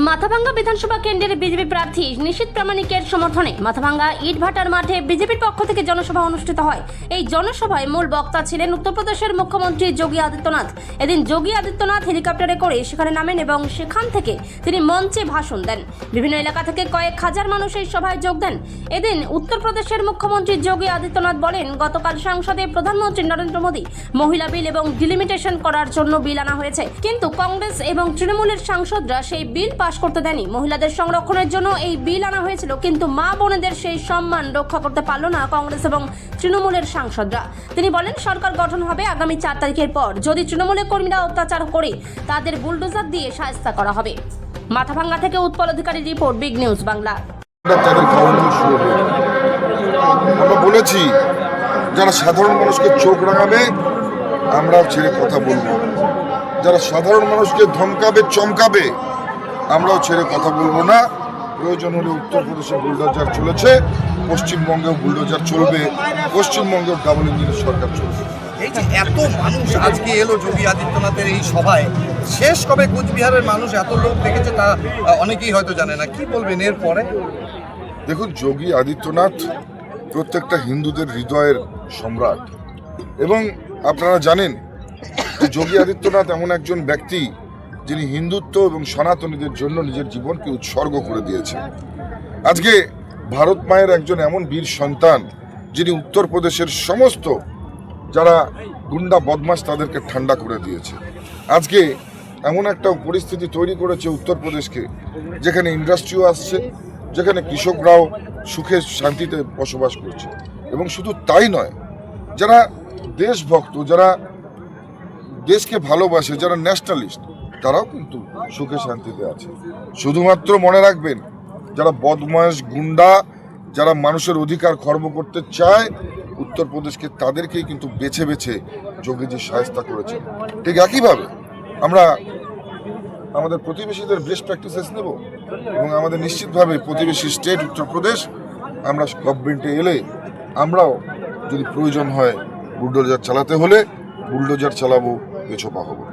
মাথাভাঙ্গা বিধানসভা কেন্দ্রের বিজেপি প্রার্থী নিশীথ প্রামাণিকের সমর্থনে মাথাভাঙ্গা ইটভাটার মাঠে বিজেপির পক্ষ থেকে জনসভা অনুষ্ঠিত হয়। এই জনসভায় মূল বক্তা ছিলেন উত্তরপ্রদেশের মুখ্যমন্ত্রী যোগী আদিত্যনাথ। এদিন যোগী আদিত্যনাথ হেলিকপ্টারে করে সেখানে নামেন এবং সেখান থেকে তিনি মঞ্চে ভাষণ দেন। বিভিন্ন এলাকা থেকে কয়েক হাজার মানুষ এই সভায় যোগ দেন। এদিন উত্তরপ্রদেশের মুখ্যমন্ত্রী যোগী আদিত্যনাথ বলেন, গতকাল সংসদে প্রধানমন্ত্রী নরেন্দ্র মোদী মহিলা বিল এবং ডিলিমিটেশন করার জন্য বিল আনা হয়েছে, কিন্তু কংগ্রেস এবং তৃণমূলের সাংসদরা সেই বিল পাশ করতে দেয়নি। মহিলাদের সংরক্ষণের জন্য এই বিল আনা হয়েছিল, কিন্তু মা বোনেদের সেই সম্মান রক্ষা করতে পারল না কংগ্রেস এবং তৃণমূলের সাংসদরা। তিনি বলেন, সরকার গঠন হবে আগামী 4 তারিখের পর। যদি তৃণমূলের কর্মীরা অত্যাচার করে তাদের বুলডোজার দিয়ে শায়েস্তা করা হবে। মাথাভাঙ্গা থেকে উৎপল অধিকারী রিপোর্ট, বিগ নিউজ বাংলা। আমরা বলেছি, যারা সাধারণ মানুষকে চোখ রাঙাবে আমরাও ছেড়ে কথা বলবো, যারা সাধারণ মানুষকে ধমকাবে চমকাবে আমরাও ছেড়ে কথা বলবো না। প্রয়োজন হলে উত্তরপ্রদেশে বুলডোজার চলেছে, পশ্চিমবঙ্গেও বুলডোজার চলবে, পশ্চিমবঙ্গেও ডাবল ইঞ্জিনের সরকার চলবে। এই যে এত মানুষ আজকে এলো যোগী আদিত্যনাথের এই সভায়, শেষ কবে কোচবিহারের মানুষ এত লোক দেখেছে তা অনেকেই হয়তো জানে না, কি বলবেন এর পরে? দেখুন, যোগী আদিত্যনাথ প্রত্যেকটা হিন্দুদের হৃদয়ের সম্রাট, এবং আপনারা জানেন যে যোগী আদিত্যনাথ এমন একজন ব্যক্তি যিনি হিন্দুত্ব এবং সনাতনীদের জন্য নিজের জীবনকে উৎসর্গ করে দিয়েছেন। আজকে ভারত মায়ের একজন এমন বীর সন্তান যিনি উত্তরপ্রদেশের সমস্ত যারা গুন্ডা বদমাশ তাদেরকে ঠান্ডা করে দিয়েছে। আজকে এমন একটা পরিস্থিতি তৈরি করেছে উত্তরপ্রদেশকে, যেখানে ইন্ডাস্ট্রিও আসছে, যেখানে কৃষকরাও সুখে শান্তিতে বসবাস করছে। এবং শুধু তাই নয়, যারা দেশভক্ত, যারা দেশকে ভালোবাসে, যারা ন্যাশনালিস্ট, তারাও কিন্তু সুখে শান্তিতে আছে। শুধুমাত্র মনে রাখবেন, যারা বদমাশ গুন্ডা, যারা মানুষের অধিকার খর্ব করতে চায় উত্তরপ্রদেশকে, তাদেরকেই কিন্তু বেছে বেছে যোগীজি শায়েস্তা করেছেন। ঠিক একইভাবে আমরা আমাদের প্রতিবেশীদের বেস্ট প্র্যাকটিসেস নেব, এবং আমাদের নিশ্চিতভাবে প্রতিবেশী স্টেট উত্তরপ্রদেশ, আমরা গভর্নমেন্টে এলে আমরাও যদি প্রয়োজন হয় বুলডোজার চালাতে হলে বুলডোজার চালাবো, পেছোপা হবো।